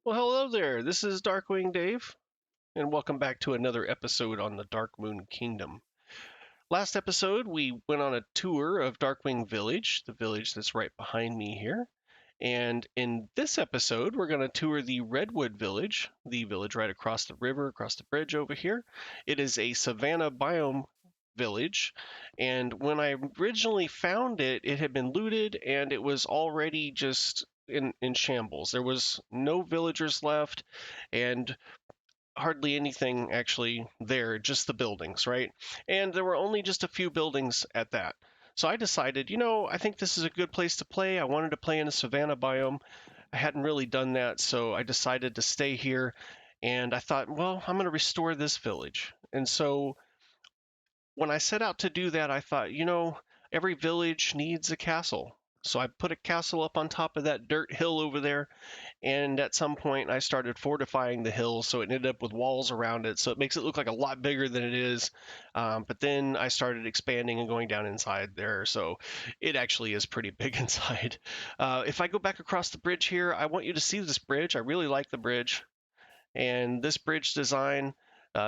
Well, hello there. This is Darkwing Dave, and welcome back to another episode on the Dark Moon Kingdom. Last episode, we went on a tour of Darkwing Village, the village that's right behind me here. And in this episode, we're going to tour the Redwood Village, the village right across the river, across the bridge over here. It is a savanna biome village, and when I originally found it, it had been looted and it was already just in shambles. There was no villagers left, and hardly anything actually there, just the buildings, right? And there were only just a few buildings at that. So I decided, I think this is a good place to play. I wanted to play in a savanna biome. I hadn't really done that, so I decided to stay here. And I thought, well, I'm going to restore this village. And so when I set out to do that, I thought, every village needs a castle. So I put a castle up on top of that dirt hill over there, and at some point I started fortifying the hill, so it ended up with walls around it, so it makes it look like a lot bigger than it is. But then I started expanding and going down inside there, so it actually is pretty big inside. If I go back across the bridge here, I want you to see this bridge. I really like the bridge, and this bridge design,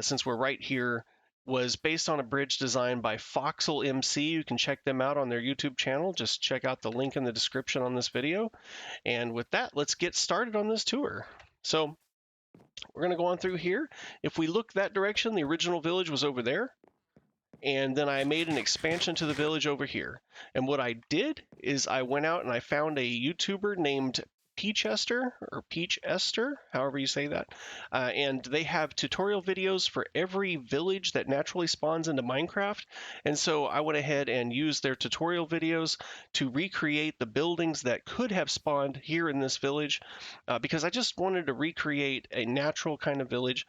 since we're right here, was based on a bridge designed by Foxel MC. You can check them out on their YouTube channel. Just check out the link in the description on this video. And with that, let's get started on this tour. So we're going to go on through here. If we look that direction, the original village was over there. And then I made an expansion to the village over here. And what I did is I went out and I found a YouTuber named Peachester or Peach Esther, however you say that, and they have tutorial videos for every village that naturally spawns into Minecraft. And so I went ahead and used their tutorial videos to recreate the buildings that could have spawned here in this village, because I just wanted to recreate a natural kind of village.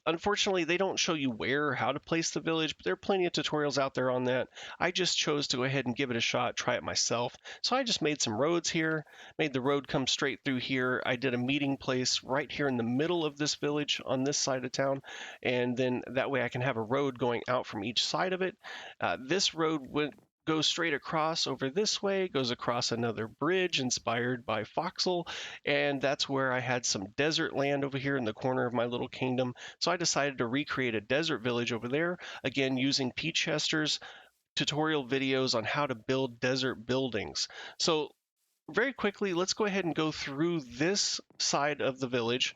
Unfortunately, they don't show you where or how to place the village, but there are plenty of tutorials out there on that. I just chose to go ahead and give it a shot, try it myself. So I just made some roads here, made the road come straight through here. I did a meeting place right here in the middle of this village on this side of town, and then that way I can have a road going out from each side of it. This road would go straight across over this way, goes across another bridge inspired by Foxel, and that's where I had some desert land over here in the corner of my little kingdom. So I decided to recreate a desert village over there, again using Peachester's tutorial videos on how to build desert buildings. So very quickly, let's go ahead and go through this side of the village.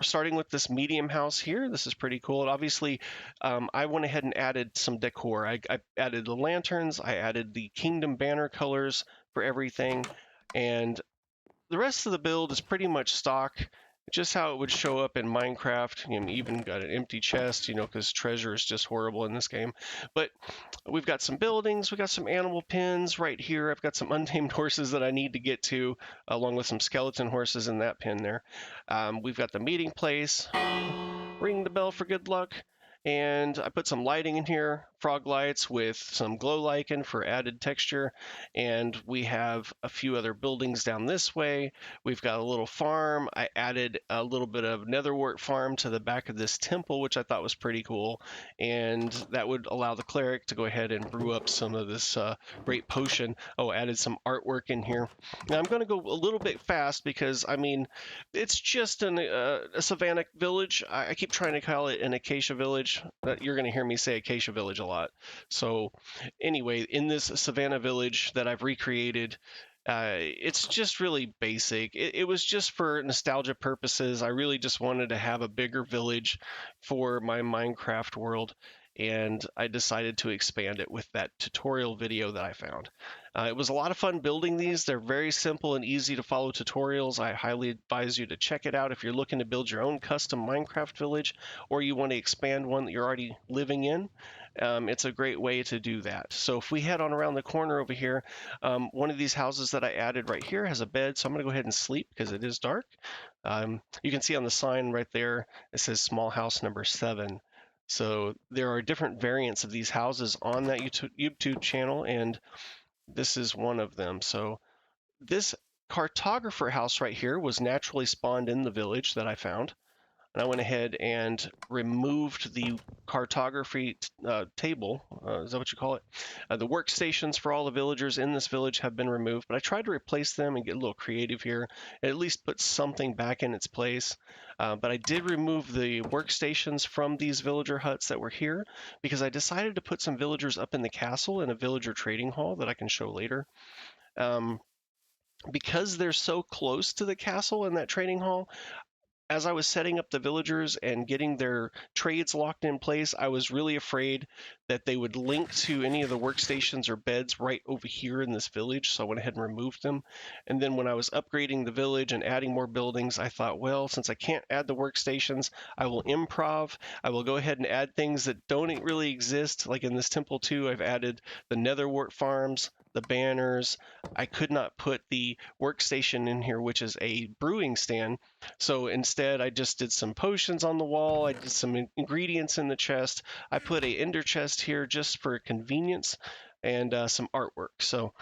Starting with this medium house here. This is pretty cool. And obviously, I went ahead and added some decor. I added the lanterns, I added the kingdom banner colors for everything, and the rest of the build is pretty much stock, just how it would show up in Minecraft. You even got an empty chest, because treasure is just horrible in this game. But we've got some buildings, we've got some animal pens right here. I've got some untamed horses that I need to get to, along with some skeleton horses in that pen there. We've got the meeting place. Ring the bell for good luck. And I put some lighting in here, frog lights with some glow lichen for added texture. And we have a few other buildings down this way. We've got a little farm. I added a little bit of netherwort farm to the back of this temple, which I thought was pretty cool. And that would allow the cleric to go ahead and brew up some of this great potion. Oh, added some artwork in here. Now I'm going to go a little bit fast because, it's just a savanna village. I keep trying to call it an acacia village. You're going to hear me say acacia village a lot. So anyway, in this savanna village that I've recreated, it's just really basic. It was just for nostalgia purposes. I really just wanted to have a bigger village for my Minecraft world, and I decided to expand it with that tutorial video that I found. It was a lot of fun building these. They're very simple and easy to follow tutorials. I highly advise you to check it out if you're looking to build your own custom Minecraft village, or you want to expand one that you're already living in. It's a great way to do that. So if we head on around the corner over here, one of these houses that I added right here has a bed, so I'm going to go ahead and sleep because it is dark. You can see on the sign right there, it says small house number 7. So there are different variants of these houses on that YouTube channel, and this is one of them. So this cartographer house right here was naturally spawned in the village that I found. and I went ahead and removed the cartography table. Is that what you call it? The workstations for all the villagers in this village have been removed, but I tried to replace them and get a little creative here, and at least put something back in its place. But I did remove the workstations from these villager huts that were here because I decided to put some villagers up in the castle in a villager trading hall that I can show later. Um, because they're so close to the castle and that trading hall, as I was setting up the villagers and getting their trades locked in place, I was really afraid that they would link to any of the workstations or beds right over here in this village. So I went ahead and removed them. And then when I was upgrading the village and adding more buildings, I thought, well, since I can't add the workstations, I will improv. I will go ahead and add things that don't really exist. Like in this temple too, I've added the netherwort farms, the banners. I could not put the workstation in here, which is a brewing stand. So instead, I just did some potions on the wall. I did some ingredients in the chest. I put a ender chest here just for convenience, and some artwork. So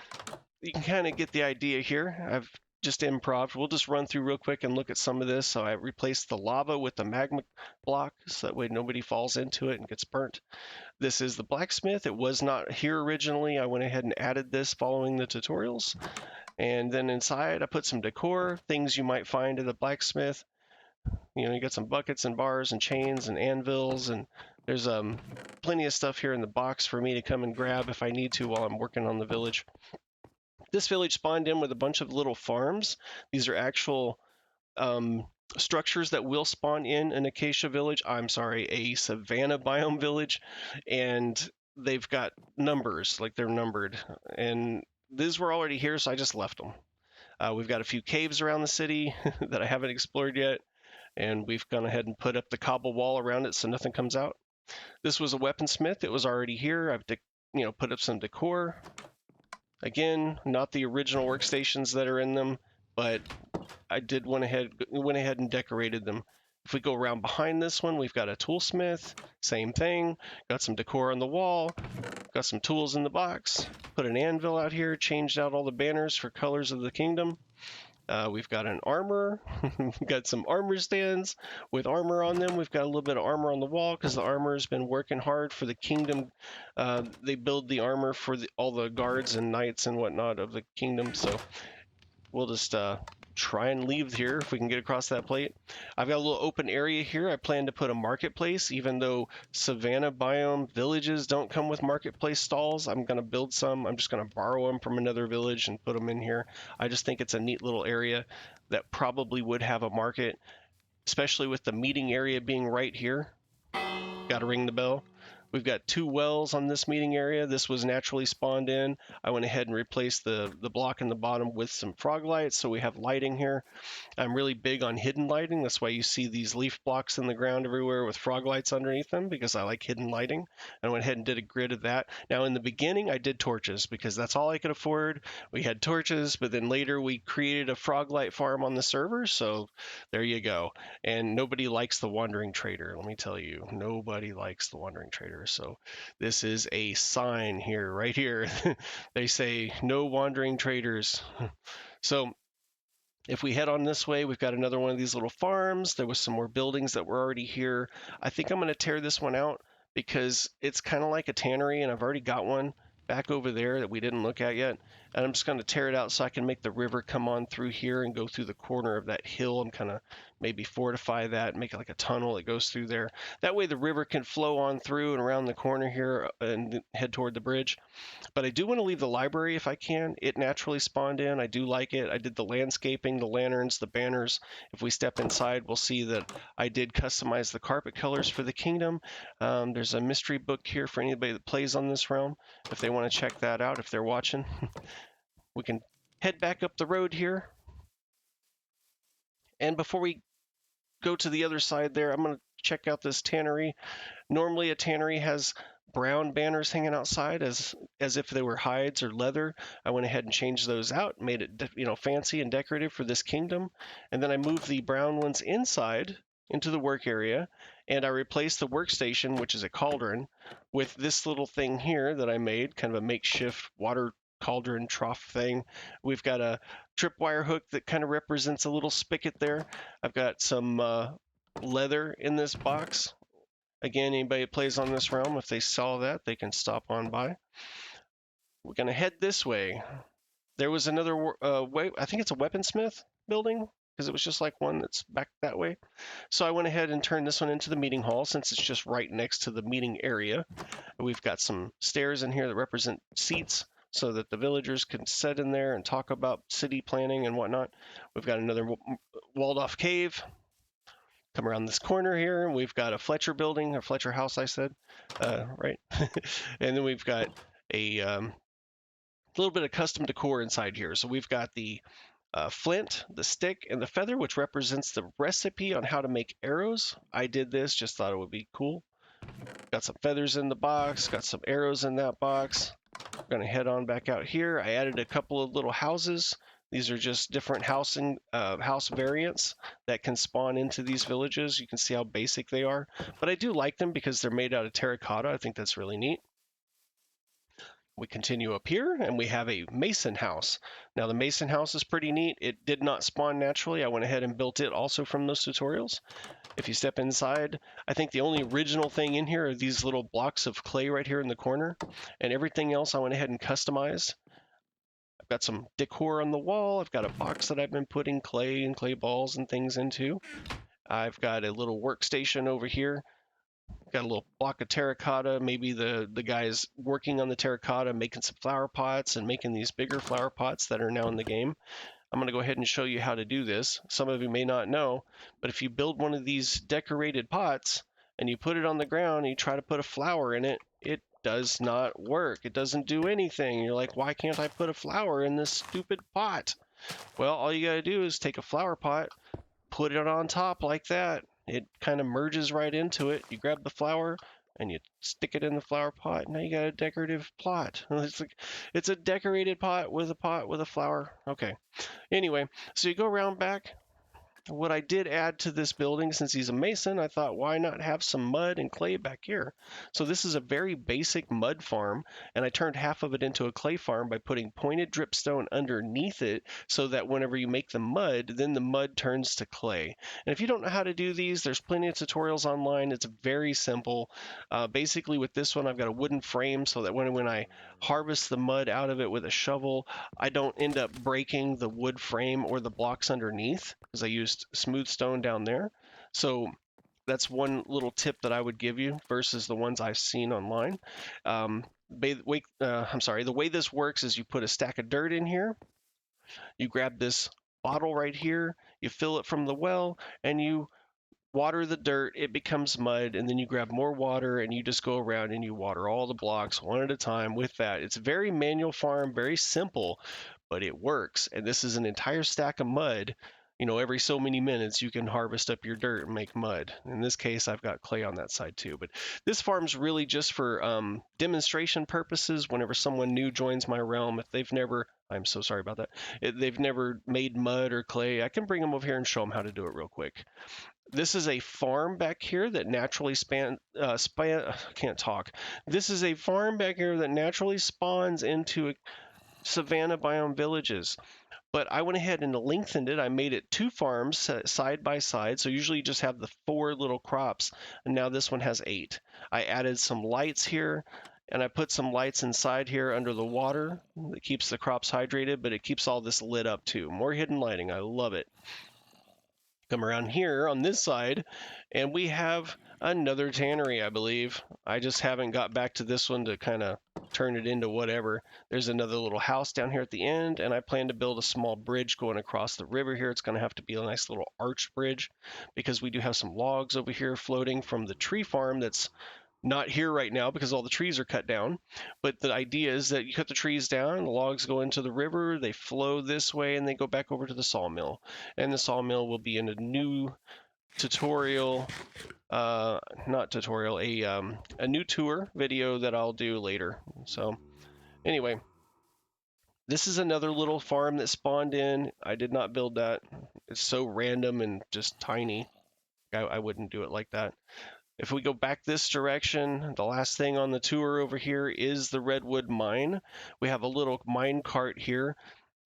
you can kind of get the idea here. I've just improv. We'll just run through real quick and look at some of this. So I replaced the lava with the magma block, so that way nobody falls into it and gets burnt. This is the blacksmith. It was not here originally. I went ahead and added this following the tutorials. And then inside, I put some decor, things you might find at the blacksmith. You know, you got some buckets and bars and chains and anvils, and there's plenty of stuff here in the box for me to come and grab if I need to while I'm working on the village. This village spawned in with a bunch of little farms. These are actual structures that will spawn in an acacia village. I'm sorry, a savanna biome village, and they've got numbers, like they're numbered. And these were already here, so I just left them. We've got a few caves around the city that I haven't explored yet, and we've gone ahead and put up the cobble wall around it so nothing comes out. This was a weaponsmith. It was already here. I've put up some decor. Again, not the original workstations that are in them, but I did went ahead and decorated them. If we go around behind this one, we've got a toolsmith. Same thing. Got some decor on the wall. Got some tools in the box. Put an anvil out here. Changed out all the banners for colors of the kingdom. We've got an armor. We've got some armor stands with armor on them. We've got a little bit of armor on the wall because the armor has been working hard for the kingdom. They build the armor for all the guards and knights and whatnot of the kingdom. So we'll just try and leave here if we can get across that plate. I've got a little open area here. I plan to put a marketplace, even though savanna biome villages don't come with marketplace stalls. I'm going to build some. I'm just going to borrow them from another village and put them in here. I just think it's a neat little area that probably would have a market, especially with the meeting area being right here. Got to ring the bell. We've got 2 wells on this meeting area. This was naturally spawned in. I went ahead and replaced the block in the bottom with some frog lights, so we have lighting here. I'm really big on hidden lighting. That's why you see these leaf blocks in the ground everywhere with frog lights underneath them, because I like hidden lighting. I went ahead and did a grid of that. Now in the beginning, I did torches because that's all I could afford. We had torches, but then later we created a frog light farm on the server, so there you go. And nobody likes the wandering trader, let me tell you. Nobody likes the wandering trader. So this is a sign here, right here. They say no wandering traders. So if we head on this way, we've got another one of these little farms. There was some more buildings that were already here. I think I'm going to tear this one out because it's kind of like a tannery, and I've already got one back over there that we didn't look at yet. And I'm just going to tear it out so I can make the river come on through here and go through the corner of that hill and kind of maybe fortify that, make it like a tunnel that goes through there. That way the river can flow on through and around the corner here and head toward the bridge. But I do want to leave the library if I can. It naturally spawned in. I do like it. I did the landscaping, the lanterns, the banners. If we step inside, we'll see that I did customize the carpet colors for the kingdom. There's a mystery book here for anybody that plays on this realm, if they want to check that out, if they're watching. We can head back up the road here. And before we go to the other side there, I'm going to check out this tannery. Normally a tannery has brown banners hanging outside as if they were hides or leather. I went ahead and changed those out, made it fancy and decorative for this kingdom. And then I moved the brown ones inside into the work area, and I replaced the workstation, which is a cauldron, with this little thing here that I made, kind of a makeshift water cauldron trough thing. We've got a tripwire hook that kind of represents a little spigot there. I've got some leather in this box. Again, anybody that plays on this realm, if they saw that, they can stop on by. We're going to head this way. There was another way, I think it's a weaponsmith building, because it was just like one that's back that way. So I went ahead and turned this one into the meeting hall, since it's just right next to the meeting area. We've got some stairs in here that represent seats, so that the villagers can sit in there and talk about city planning and whatnot. We've got another walled off cave. Come around this corner here, and we've got a Fletcher building, a Fletcher house, I said, right? And then we've got a little bit of custom decor inside here. So we've got the flint, the stick, and the feather, which represents the recipe on how to make arrows. I did this, just thought it would be cool. Got some feathers in the box, got some arrows in that box. I'm gonna head on back out here. I added a couple of little houses. These are just different house variants that can spawn into these villages. You can see how basic they are, but I do like them because they're made out of terracotta. I think that's really neat. We continue up here and we have a mason house. Now the mason house is pretty neat. It did not spawn naturally. I went ahead and built it also from those tutorials. If you step inside, I think the only original thing in here are these little blocks of clay right here in the corner, and everything else I went ahead and customized. I've got some decor on the wall. I've got a box that I've been putting clay and clay balls and things into. I've got a little workstation over here. Got a little block of terracotta. Maybe the guy's working on the terracotta, making some flower pots and making these bigger flower pots that are now in the game. I'm going to go ahead and show you how to do this. Some of you may not know, but if you build one of these decorated pots and you put it on the ground and you try to put a flower in it, it does not work. It doesn't do anything. You're like, why can't I put a flower in this stupid pot? Well, all you got to do is take a flower pot, put it on top like that. It kind of merges right into it. You grab the flower and you stick it in the flower pot. Now you got a decorative plot. It's a decorated pot with a flower. Okay. Anyway, so you go around back. What I did add to this building, since he's a mason, I thought, why not have some mud and clay back here? So this is a very basic mud farm, and I turned half of it into a clay farm by putting pointed dripstone underneath it, so that whenever you make the mud, then the mud turns to clay. And if you don't know how to do these, there's plenty of tutorials online. It's very simple. Basically, with this one, I've got a wooden frame so that when I harvest the mud out of it with a shovel, I don't end up breaking the wood frame or the blocks underneath, because I used smooth stone down there. So that's one little tip that I would give you versus the ones I've seen online. The way this works is you put a stack of dirt in here, you grab this bottle right here, you fill it from the well, and you water the dirt, it becomes mud, and then you grab more water and you just go around and you water all the blocks one at a time with that. It's a very manual farm, very simple, but it works. And this is an entire stack of mud. You know, every so many minutes you can harvest up your dirt and make mud. In this case, I've got clay on that side too. But this farm's really just for demonstration purposes. Whenever someone new joins my realm, if they've never, I'm so sorry about that, they've never made mud or clay, I can bring them over here and show them how to do it real quick. This is a farm back here that naturally can't talk. This is a farm back here that naturally spawns into savanna biome villages. But I went ahead and lengthened it. I made it 2 farms side by side. So usually you just have the 4 little crops, and now this one has 8. I added some lights here, and I put some lights inside here under the water that keeps the crops hydrated, but it keeps all this lit up too. More hidden lighting. I love it. Come around here on this side, and we have another tannery, I believe. I just haven't got back to this one to kind of turn it into whatever. There's another little house down here at the end, and I plan to build a small bridge going across the river here. It's going to have to be a nice little arched bridge, because we do have some logs over here floating from the tree farm that's not here right now because all the trees are cut down. But the idea is that you cut the trees down, the logs go into the river, they flow this way, and they go back over to the sawmill. And the sawmill will be in a new tutorial, not tutorial, a new tour video that I'll do later. So anyway, this is another little farm that spawned in. I did not build that. It's so random and just tiny. I wouldn't do it like that. If we go back this direction, the last thing on the tour over here is the Redwood mine. We have a little mine cart here.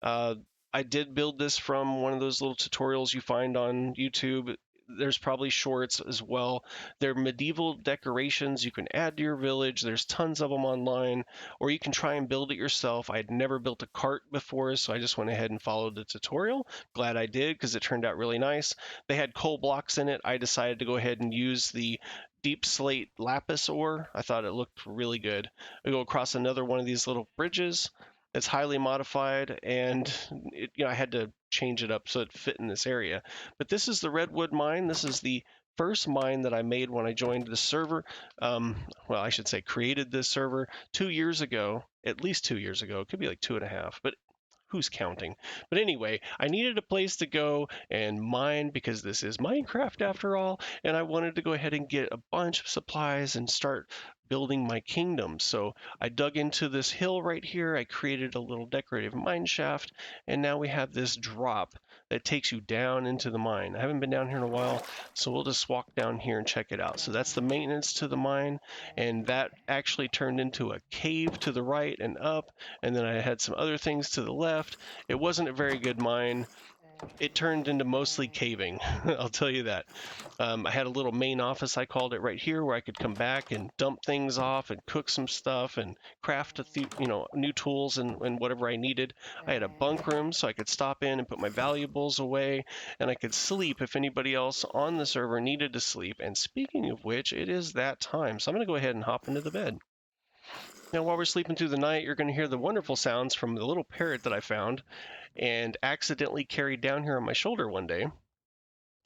I did build this from one of those little tutorials you find on YouTube. there's probably shorts as well. They're medieval decorations you can add to your village. There's tons of them online, or you can try and build it yourself. I had never built a cart before, so I just went ahead and followed the tutorial. Glad I did because it turned out really nice. They had coal blocks in it. I decided to go ahead and use the deep slate lapis ore. I thought it looked really good. I go across another one of these little bridges. It's highly modified, and I had to change it up so it fit in this area. But this is the Redwood mine. This is the first mine that I made when I joined the server. Well, I should say created this server 2 years ago, at least 2 years ago. It could be like 2.5, but who's counting? But anyway, I needed a place to go and mine because this is Minecraft after all, and I wanted to go ahead and get a bunch of supplies and start building my kingdom. So I dug into this hill right here. I created a little decorative mine shaft, and now we have this drop that takes you down into the mine. I haven't been down here in a while, so we'll just walk down here and check it out. So that's the maintenance to the mine, and that actually turned into a cave to the right and up, and then I had some other things to the left. It wasn't a very good mine. It turned into mostly caving, I'll tell you that. I had a little main office, I called it, right here, where I could come back and dump things off and cook some stuff and craft new tools and whatever I needed. I had a bunk room so I could stop in and put my valuables away, and I could sleep if anybody else on the server needed to sleep. And speaking of which, it is that time, so I'm going to go ahead and hop into the bed. Now, while we're sleeping through the night, you're going to hear the wonderful sounds from the little parrot that I found and accidentally carried down here on my shoulder one day.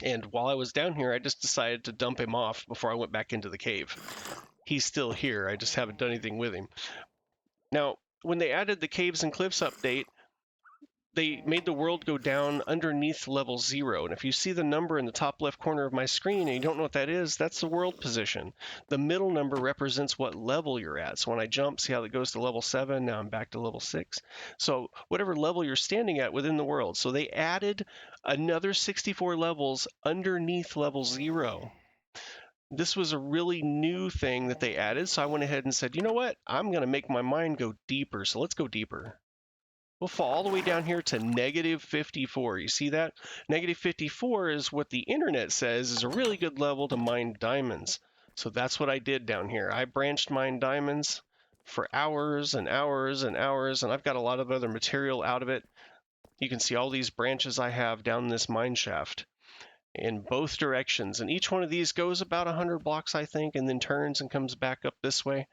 And while I was down here, I just decided to dump him off before I went back into the cave. He's still here. I just haven't done anything with him. Now, when they added the Caves and Cliffs update, they made the world go down underneath level 0. And if you see the number in the top left corner of my screen and you don't know what that is, that's the world position. The middle number represents what level you're at. So when I jump, see how it goes to level 7? Now I'm back to level 6. So whatever level you're standing at within the world. So they added another 64 levels underneath level 0. This was a really new thing that they added. So I went ahead and said, you know what? I'm going to make my mind go deeper. So let's go deeper. We'll fall all the way down here to negative 54. You see that? Negative 54 is what the internet says is a really good level to mine diamonds. So that's what I did down here. I branched mine diamonds for hours and hours and hours, and I've got a lot of other material out of it. You can see all these branches I have down this mine shaft in both directions, and each one of these goes about 100 blocks, I think, and then turns and comes back up this way.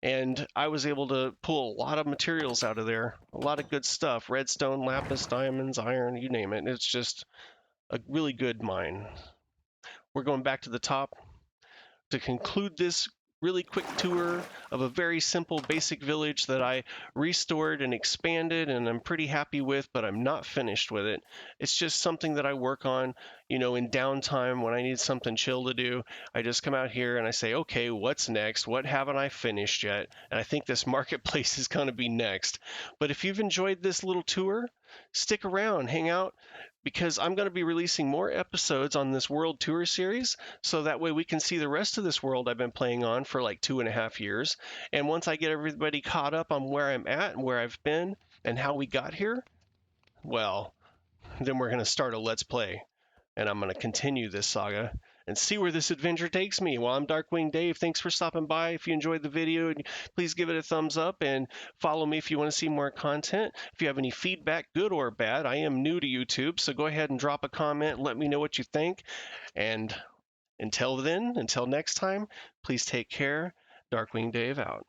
And I was able to pull a lot of materials out of there, a lot of good stuff: redstone, lapis, diamonds, iron, you name it. It's just a really good mine. We're going back to the top to conclude this really quick tour of a very simple basic village that I restored and expanded, and I'm pretty happy with, but I'm not finished with it. It's just something that I work on, in downtime when I need something chill to do. I just come out here and I say, okay, what's next? What haven't I finished yet? And I think this marketplace is going to be next. But if you've enjoyed this little tour, stick around, hang out, because I'm going to be releasing more episodes on this world tour series, so that way we can see the rest of this world I've been playing on for like 2.5 years. And once I get everybody caught up on where I'm at and where I've been and how we got here, well, then we're going to start a Let's Play. And I'm going to continue this saga and see where this adventure takes me. Well, I'm Darkwing Dave. Thanks for stopping by. If you enjoyed the video, please give it a thumbs up and follow me if you want to see more content. If you have any feedback, good or bad, I am new to YouTube, so go ahead and drop a comment and let me know what you think. And until next time, please take care. Darkwing Dave out.